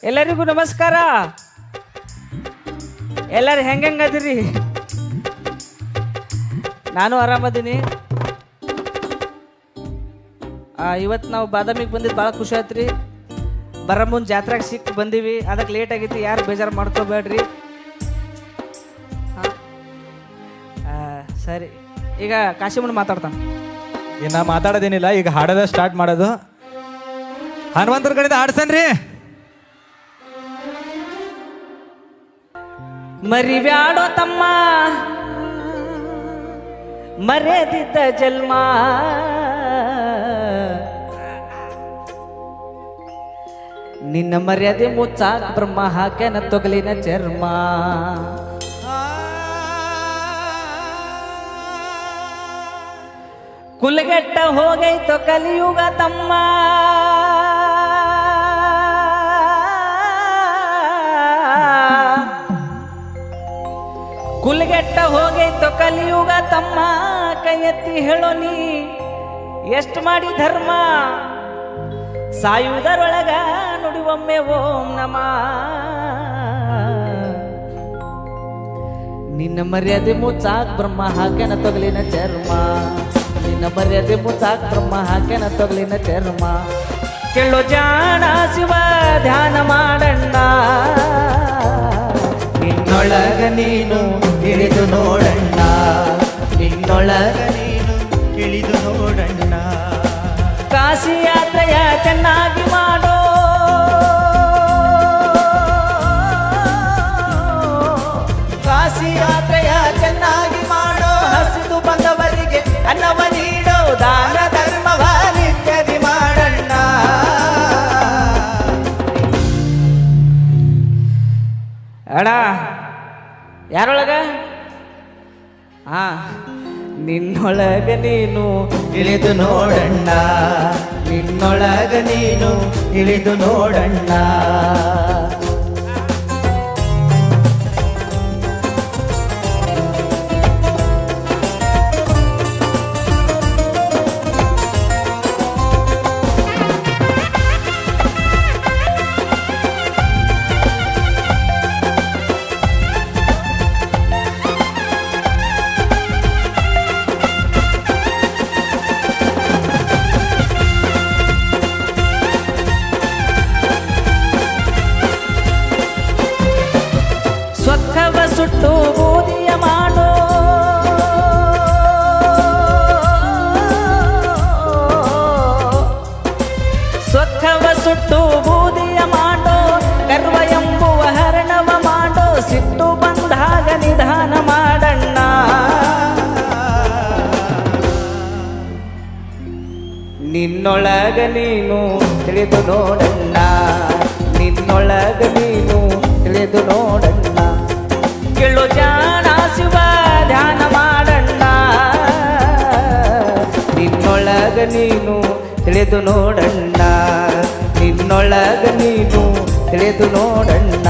ಎಲ್ಲರಿಗೂ ನಮಸ್ಕಾರ. ಎಲ್ಲರೂ ಹೆಂಗದಿರಿ? ನಾನು ಆರಾಮದೀನಿ. ಇವತ್ತು ನಾವು ಬಾದಾಮಿಗೆ ಬಂದಿದ್ದು ಭಾಳ ಖುಷಿ ಆಯ್ತು ರೀ. ಬರೋ ಮುಂದೆ ಜಾತ್ರೆಗೆ ಸಿಕ್ಕಿ ಬಂದೀವಿ, ಅದಕ್ಕೆ ಲೇಟ್ ಆಗೈತಿ, ಯಾರು ಬೇಜಾರು ಮಾಡ್ಕೋಬೇಡ್ರಿ. ಸರಿ, ಈಗ ಕಾಶಿಮಣ್ಣ ಮಾತಾಡ್ತಾನೆ. ಇನ್ನು ಮಾತಾಡೋದೇನಿಲ್ಲ, ಈಗ ಹಾಡೋದ ಸ್ಟಾರ್ಟ್ ಮಾಡೋದು. ಹನುಮಂತರ ಕಡೆಯಿಂದ ಹಾಡ್ಸನ್ರಿ. ಮರಿಬ್ಯಾಡೋ ತಮ್ಮ ಮರೆದಿದ್ದ ಜನ್ಮ, ನಿನ್ನ ಮರ್ಯಾದೆ ಮುಚ್ಚಾಕ ಬ್ರಹ್ಮ ಹಾಕ್ಯಾನ ತೊಗಲಿನ ಚರ್ಮ. ಕುಲಗೆಟ್ಟ ಹೋಗೈತೋ ಕಲಿಯುಗ ತಮ್ಮ, ಕುಲಗೆಟ್ಟ ಹೋಗೈತೋ ಕಲಿಯುಗ ತಮ್ಮ. ಕೈ ಎತ್ತಿ ಹೇಳೋ ನೀ ಎಷ್ಟು ಮಾಡಿ ಧರ್ಮ, ಸಾಯುವುದರೊಳಗ ನುಡಿವೊಮ್ಮೆ ಓಂ ನಮ. ನಿನ್ನ ಮರ್ಯಾದೆ ಮುಚ್ಚಾಕ್ ಬ್ರಹ್ಮ ಹಾಕ್ಯಾನ ತೊಗಲಿನ ಚರ್ಮ, ನಿನ್ನ ಮರ್ಯಾದೆ ಮುಚ್ಚಾಕ್ ಬ್ರಹ್ಮ ಹಾಕ್ಯಾನ ತೊಗಲಿನ ಚರ್ಮ. ಕೇಳೋ ಜಾಣ ಶಿವ ಧ್ಯಾನ ಮಾಡಣ್ಣ, ನಿನ್ನೊಳಗ ನೀನು ಇಳಿದು ನೋಡಣ್ಣ, ನಿನ್ನೊಳಗ ನೀನು ಇಳಿದು ನೋಡಣ್ಣ. ಕಾಶಿ ಯಾತ್ರೆಯ ಚೆನ್ನಾಗಿ ಮಾಡೋ, ಕಾಶಿ ಯಾತ್ರೆಯ ಚೆನ್ನಾಗಿ ಮಾಡೋ, ಹಸಿದು ಬಂದವರಿಗೆ ಅನ್ನವ ನೀಡೋ, ದಾನ ಧರ್ಮವ ನಿತ್ಯದಿ ಮಾಡಣ್ಣ. ಅಣ್ಣ ಯಾರೊಳಗ? ನಿನ್ನೊಳಗ ನೀನು ಇಳಿದು ನೋಡಣ್ಣ, ನಿನ್ನೊಳಗ ನೀನು ಇಳಿದು ನೋಡಣ್ಣ. ಸ್ವಕ್ಕವ ಸುಟ್ಟು ಬೂದಿಯ ಮಾಡೋ, ಸ್ವಕ್ಕವ ಸುಟ್ಟು ಬೂದಿಯ ಮಾಡೋ, ಗರ್ವ ಎಂಬುವ ಹರಣವ ಮಾಡೋ, ಸಿಟ್ಟು ಬಂದಾಗ ನಿಧಾನ ಮಾಡಣ್ಣ. ನಿನ್ನೊಳಗ ನೀನು ತಿಳಿದು ನೋಡಣ್ಣ, ನಿನ್ನೊಳಗ ನೀನು ತಿಳಿದು ನೋಡಣ್ಣ. ಕೇಳೋ ಜಾಣ ಶಿವ ಧ್ಯಾನ ಮಾಡಣ್ಣ, ನಿನ್ನೊಳಗ ನೀನು ತಿಳಿದು ನೋಡಣ್ಣ, ನಿನ್ನೊಳಗ ನೀನು ತಿಳಿದು ನೋಡಣ್ಣ.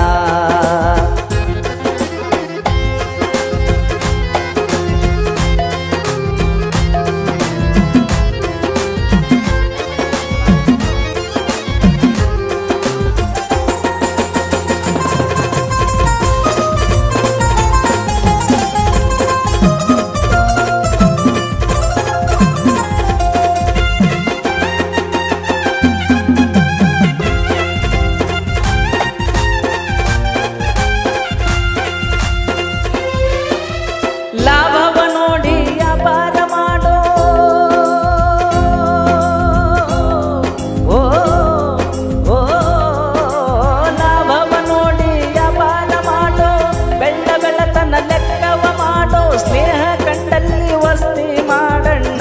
ಲಾಭವ ನೋಡಿ ವ್ಯಾಪಾರ ಮಾಡೋ, ಓ ಓ ಲಾಭವ ನೋಡಿ ವ್ಯಾಪಾರ ಮಾಡೋ, ಬೆಳ್ಳ ಬೆಳ್ಳತನ ಲೆಕ್ಕವ ಮಾಡೋ, ಸ್ನೇಹ ಕಂಡಲ್ಲಿ ವಸ್ತಿ ಮಾಡಣ್ಣ.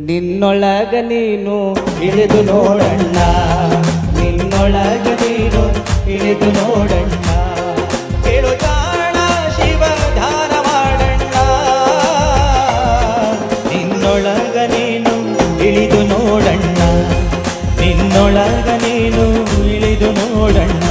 ನಿನ್ನೊಳಗ ನೀನು ಇಳಿದು ನೋಡಣ್ಣ, ನಿನ್ನೊಳಗ ನೀನು ಇಳಿದು ನೋಡಣ್ಣ. ಕೇಳು ಜಾಣ ಶಿವ ಧ್ಯಾನ ಮಾಡಣ್ಣ, ನಿನ್ನೊಳಗ ನೀನು ಇಳಿದು ನೋಡಣ್ಣ, ನಿನ್ನೊಳಗ ನೀನು ಇಳಿದು ನೋಡಣ್ಣ.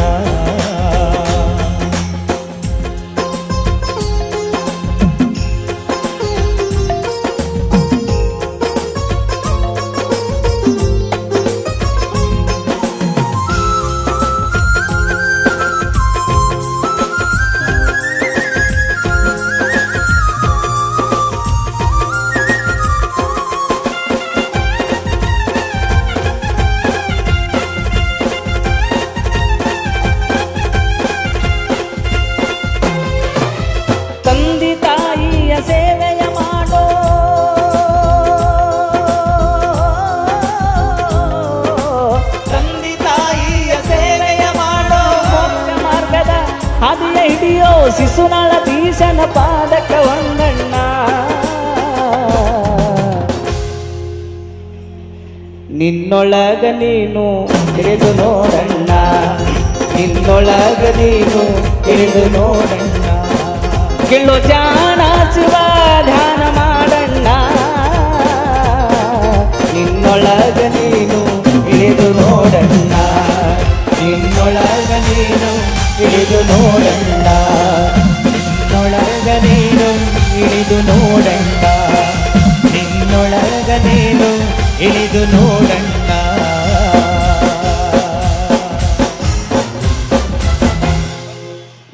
ಶಿಶುನಾಳ ಬೀಸನ ಪಾದಕ ಒಂದಣ್ಣ ನಿನ್ನೊಳಗ ನೀನು ತಿಳಿದು ನೋಡಣ್ಣ ನಿನ್ನೊಳಗ ನೀನು ತಿಳಿದು ನೋಡಣ್ಣ ಕೇಳೋ ಜಾಣ ಶಿವ ಧ್ಯಾನ ಮಾಡಣ್ಣ ನಿನ್ನೊಳಗ ನೀನು ತಿಳಿದು ನೋಡಣ್ಣ ನಿನ್ನೊಳಗ ನೀನು ತಿಳಿದು ನೋಡಣ್ಣ ನಿನ್ನೊಳಗ ನೀನು ಇಳಿದು ನೋಡಣ್ಣ ನಿನ್ನೊಳಗ ನೀನು ಇಳಿದು ನೋಡಣ್ಣ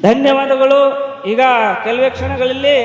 ಧನ್ಯವಾದಗಳು. ಈಗ ಕೆಲವೇ ಕ್ಷಣಗಳಲ್ಲಿ